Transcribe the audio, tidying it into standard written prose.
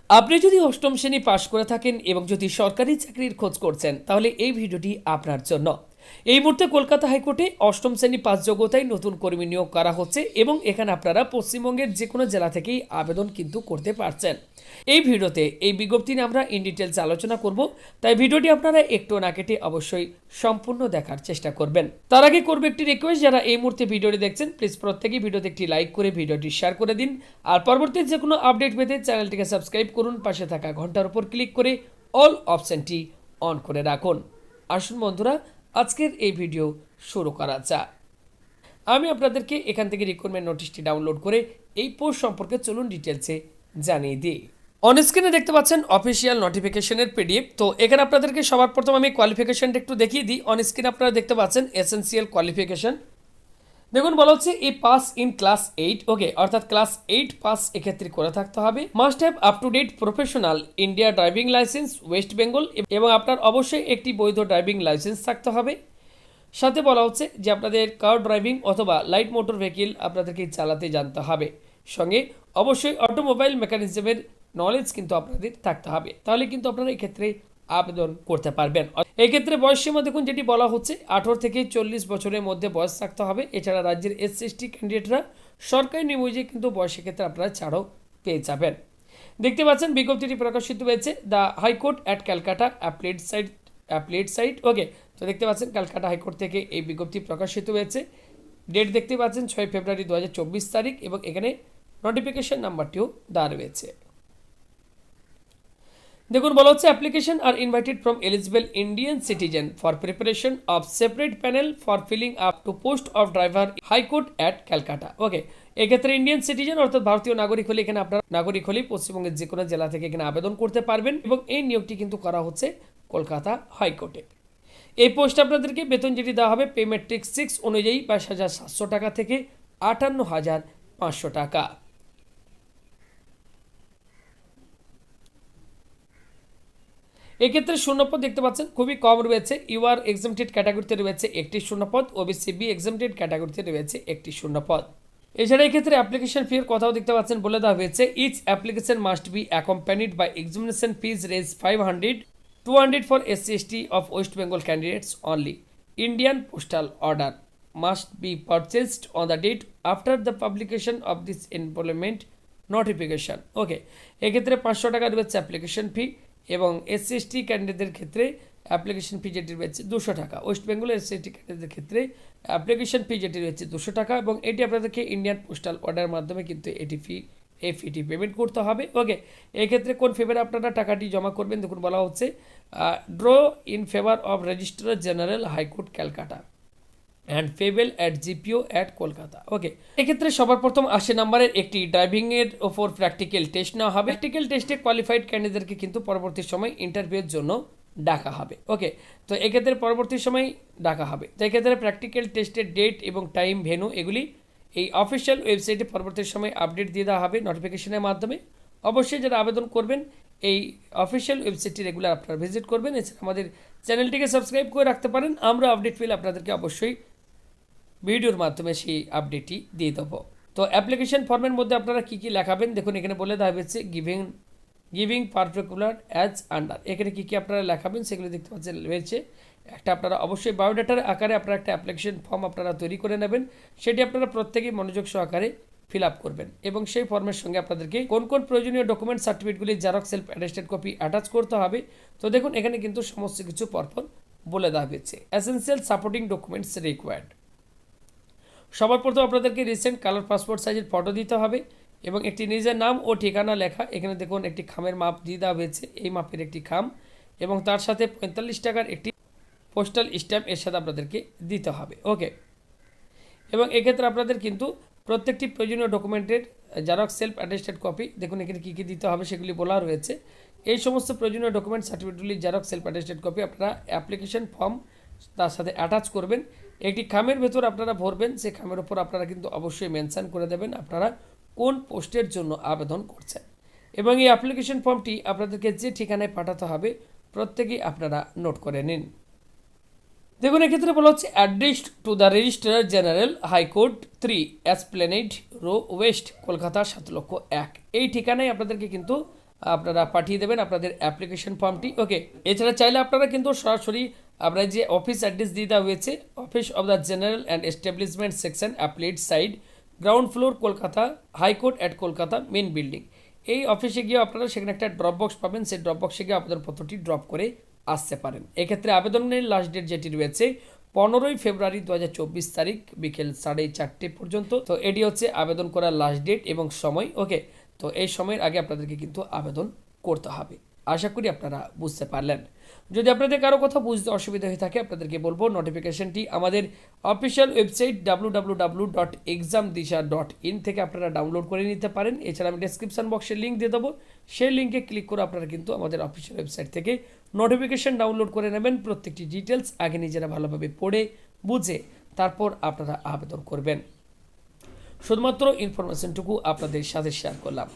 আপনি যদি অষ্টম শ্রেণী পাশ করে থাকেন এবং যদি সরকারি চাকরির খোঁজ করছেন তাহলে এই ভিডিওটি আপনার জন্য। এই মুহূর্তে কলকাতা হাইকোর্টে অষ্টম শ্রেণী পাস যোগ্যতায় নতুন কর্মী নিয়োগ করা হচ্ছে এবং এখানে আপনারা পশ্চিমবঙ্গের যে কোনো জেলা থেকেই আবেদন কিন্তু করতে পারছেন। এই ভিডিওতে এই বিজ্ঞপ্তি নিয়ে আমরা ইন ডিটেলস আলোচনা করব, তাই ভিডিওটি আপনারা একটু না কেটে অবশ্যই সম্পূর্ণ দেখার চেষ্টা করবেন। তার আগে করব একটি রিকোয়েস্ট, যারা এই মুহূর্তে ভিডিওটি দেখছেন প্লিজ প্রত্যেকেই ভিডিওতে একটি লাইক করে ভিডিওটি শেয়ার করে দিন, আর পরবর্তী যে কোনো আপডেট পেতে চ্যানেলটিকে সাবস্ক্রাইব করুন, পাশে থাকা ঘন্টার উপর ক্লিক করে অল অপশনটি অন করে রাখুন। আসুন বন্ধুরা, আজকের এই ভিডিও শুরু করা যাক। আমি আপনাদেরকে এখান থেকে রিক্রুটমেন্ট নোটিশটি ডাউনলোড করে এই পোস্ট সম্পর্কে চলুন ডিটেলসে জানিয়ে দিই। অন স্ক্রিনে দেখতে পাচ্ছেন অফিসিয়াল নোটিফিকেশনের পিডিএফ। তো এখানে আপনাদেরকে সবার প্রথম আমি কোয়ালিফিকেশনটা একটু দেখিয়ে দিই। অন স্ক্রিনে আপনারা দেখতে পাচ্ছেন এসেন্সিয়াল কোয়ালিফিকেশন। দেখুন বলা হচ্ছে a pass in class 8, okay, অর্থাৎ ক্লাস 8 পাস এক্ষেত্রে করে থাকতে হবে। Must have up to date professional India driving licence West Bengal, এবং আপনার অবশ্যই একটি বৈধ ড্রাইভিং লাইসেন্স থাকতে হবে। সাথে বলা হচ্ছে যে আপনাদের কার ড্রাইভিং অথবা লাইট মোটর ভেহিকেল আপনাদেরকে চালাতে জানতে হবে। সঙ্গে অবশ্যই অটোমোবাইল মেকানিজমের নলেজ কিন্তু আপনাদের থাকতে হবে, তাহলে কিন্তু আপনারা এক্ষেত্রে আবেদন করতে পারবেন। এই ক্ষেত্রে বয়স সীমা দেখুন যেটি বলা হচ্ছে 18 থেকে 40 বছরের মধ্যে বয়স থাকতে হবে। এছাড়া রাজ্যের SC/ST ক্যান্ডিডেটরা সরকারি নিয়ম অনুযায়ী কিন্তু বয়সের ক্ষেত্রে আপনারা ছাড়ও পেয়ে যাবেন। দেখতে পাচ্ছেন বিজ্ঞপ্তিটি প্রকাশিত হয়েছে the high court at Calcutta appellate side, okay. তো দেখতে পাচ্ছেন ক্যালকাটা হাইকোর্ট থেকে এই বিজ্ঞপ্তি প্রকাশিত হয়েছে। ডেট দেখতে পাচ্ছেন 6 ফেব্রুয়ারি 2024 তারিখ, এবং এখানে নোটিফিকেশন নাম্বারটিও দেওয়া রয়েছে। দেখুন বলা হচ্ছে application are invited from eligible Indian citizen for preparation of separate panel for filling up to post of driver high court at Calcutta, okay. এক্ষেত্রে ইন্ডিয়ান সিটিজেন অর্থাৎ ভারতীয় নাগরিক হলে এখানে আপনার নাগরিক হলেই পশ্চিমবঙ্গের যে কোনো জেলা থেকে এখানে আবেদন করতে পারবেন, এবং এই নিয়োগটি কিন্তু করা হচ্ছে কলকাতা হাইকোর্টে। এই পোস্টে আপনাদেরকে বেতন যেটি দেওয়া হবে পে ম্যাট্রিক্স 6 অনুযায়ী 22,700 টাকা থেকে 58,500 টাকা। এক্ষেত্রে শূন্যপদ দেখতে পাচ্ছেন খুবই কম রয়েছে। ইউআর এক্সামটেড ক্যাটাগরিতে রয়েছে একটি শূন্যপদ, ওবিসি বি এক্সামটেড ক্যাটাগরিতে রয়েছে একটি শূন্যপদ। এছাড়া এক্ষেত্রে অ্যাপ্লিকেশন ফি এর কথাও দেখতে পাচ্ছেন বলে দেওয়া হয়েছে। Each application must be accompanied by examination fees রেজ 500, 200 for SC/ST of West Bengal candidates only. Indian postal order must be purchased on the date after the publication of this employment notification, ওকে। এক্ষেত্রে 500 টাকা রয়েছে application fee, এবং SC/ST ক্যান্ডিডেটদের ক্ষেত্রে application fee যেটি রয়েছে 200 টাকা। West বেঙ্গলের SC/ST ক্যান্ডিডেটদের ক্ষেত্রে অ্যাপ্লিকেশন ফি যেটি রয়েছে 200 টাকা, এবং এটি আপনাদেরকে ইন্ডিয়ান পোস্টাল অর্ডারের মাধ্যমে কিন্তু এই ফিটি পেমেন্ট করতে হবে, ওকে। এক্ষেত্রে কোন ফেভারে আপনারা টাকাটি জমা করবেন দেখুন বলা হচ্ছে draw in favour of registrar general high court Calcutta and payable at GPO at Kolkata, okay. এক্ষেত্রে সবার প্রথম 80 নম্বরের একটি ড্রাইভিংয়ের ওপর প্র্যাকটিক্যাল টেস্ট নেওয়া হবে। প্র্যাকটিক্যাল টেস্টে কোয়ালিফাইড ক্যান্ডিডেটকে কিন্তু পরবর্তী সময় ইন্টারভিউর জন্য ডাকা হবে, ওকে। তো এক্ষেত্রে পরবর্তী সময় ডাকা হবে। তো এক্ষেত্রে প্র্যাকটিক্যাল টেস্টের ডেট এবং টাইম, ভেন্যু এগুলি এই অফিসিয়াল ওয়েবসাইটে পরবর্তী সময় আপডেট দিয়ে দেওয়া হবে নোটিফিকেশনের মাধ্যমে। অবশ্যই যারা আবেদন করবেন এই অফিসিয়াল ওয়েবসাইটটি রেগুলার আপনারা ভিজিট করবেন। এছাড়া আমাদের চ্যানেলটিকে সাবস্ক্রাইব করে রাখতে পারেন, আমরা আপডেট পেলে আপনাদেরকে অবশ্যই ভিডিওর মাধ্যমে সেই আপডেটটি দিয়ে দেবো। তো অ্যাপ্লিকেশন ফর্মের মধ্যে আপনারা কী কী লেখাবেন দেখুন এখানে বলে দেওয়া হয়েছে। গিভিং পার্টিকুলার অ্যাজ আন্ডার, এখানে কী কী আপনারা লেখাবেন সেগুলো দেখতে পাচ্ছেন রয়েছে। একটা আপনারা অবশ্যই বায়োডাটার আকারে আপনারা একটা অ্যাপ্লিকেশন ফর্ম আপনারা তৈরি করে নেবেন, সেটি আপনারা প্রত্যেকেই মনোযোগ সহকারে ফিল আপ করবেন, এবং সেই ফর্মের সঙ্গে আপনাদেরকে কোন কোন প্রয়োজনীয় ডকুমেন্ট সার্টিফিকেটগুলি xerox self attested copy attach করতে হবে। তো দেখুন এখানে কিন্তু সমস্ত কিছু পরপর বলে দেওয়া হয়েছে। এসেন্সিয়াল সাপোর্টিং ডকুমেন্টস রিকোয়ার্ড, সবার প্রথম আপনাদেরকে রিসেন্ট কালার পাসপোর্ট সাইজের ফটো দিতে হবে, এবং একটি নিজের নাম ও ঠিকানা লেখা। এখানে দেখুন একটি খামের মাপ দিয়ে দেওয়া হয়েছে, এই মাপের একটি খাম, এবং তার সাথে 45 টাকার একটি পোস্টাল স্ট্যাম্প এর সাথে আপনাদেরকে দিতে হবে, ওকে। এবং এক্ষেত্রে আপনাদের কিন্তু প্রত্যেকটি প্রয়োজনীয় ডকুমেন্টের জেরক্স সেলফ অ্যাটেস্টেড কপি, দেখুন এখানে কী কী দিতে হবে সেগুলি বলা রয়েছে। এই সমস্ত প্রয়োজনীয় ডকুমেন্ট সার্টিফিকেটগুলি জেরক্স সেলফ অ্যাটেস্টেড কপি আপনারা অ্যাপ্লিকেশন ফর্ম তার সাথে অ্যাটাচ করবেন। একটি খামের ভেতর আপনারা ভরবেন, সেই খামের উপর আপনারা কিন্তু অবশ্যই মেনশন করে দেবেন আপনারা কোন পোস্টের জন্য আবেদন করছেন, এবং এই অ্যাপ্লিকেশন ফর্মটি আপনাদেরকে যে ঠিকানায় পাঠাতে হবে প্রত্যেকেই আপনারা নোট করে নিন। দেখুন এক্ষেত্রে বলা হচ্ছে addressed to the registrar general হাইকোর্ট 3 এসপ্লেনেড রো ওয়েস্ট কলকাতা 7,01,000, এই ঠিকানায় আপনাদেরকে কিন্তু আপনারা পাঠিয়ে দেবেন আপনাদের অ্যাপ্লিকেশন ফর্মটি। ওকে, এছাড়া চাইলে আপনারা কিন্তু সরাসরি আপনার যে অফিস অ্যাড্রেস দিয়ে দেওয়া হয়েছে, office of the general and establishment section appellate side, ground floor, Kolkata, high court at Kolkata, main building, এই অফিসে গিয়ে আপনারা সেখানে একটা ড্রপ বক্স পাবেন, সেই ড্রপ বক্সে গিয়ে আবেদনপত্রটি ড্রপ করে আসতে পারেন। এক্ষেত্রে আবেদনের লাস্ট ডেট যেটি রয়েছে 15ই ফেব্রুয়ারি 2024 তারিখ বিকেল 4:30 পর্যন্ত। তো এটি হচ্ছে আবেদন করার লাস্ট ডেট এবং সময়। ওকে, তো এই সময়ের আগে আপনাদেরকে কিন্তু আবেদন করতে হবে। আশা করি আপনারা বুঝতে পারলেন। যদি আপনাদের কারো কথা বুঝতে অসুবিধা হয়ে থাকে আপনাদেরকে বলবো নোটিফিকেশনটি আমাদের অফিসিয়াল ওয়েবসাইট www.examdisha.in থেকে আপনারা ডাউনলোড করে নিতে পারেন। এছাড়া আমি ডেসক্রিপশন বক্সে লিঙ্ক দিয়ে দেবো, সেই লিঙ্কে ক্লিক করে আপনারা কিন্তু আমাদের অফিসিয়াল ওয়েবসাইট থেকে নোটিফিকেশন ডাউনলোড করে নেবেন। প্রত্যেকটি ডিটেলস আগে নিজেরা ভালোভাবে পড়ে বুঝে তারপর আপনারা আবেদন করবেন। শুধুমাত্র ইনফরমেশনটুকু আপনাদের সাথে শেয়ার করলাম।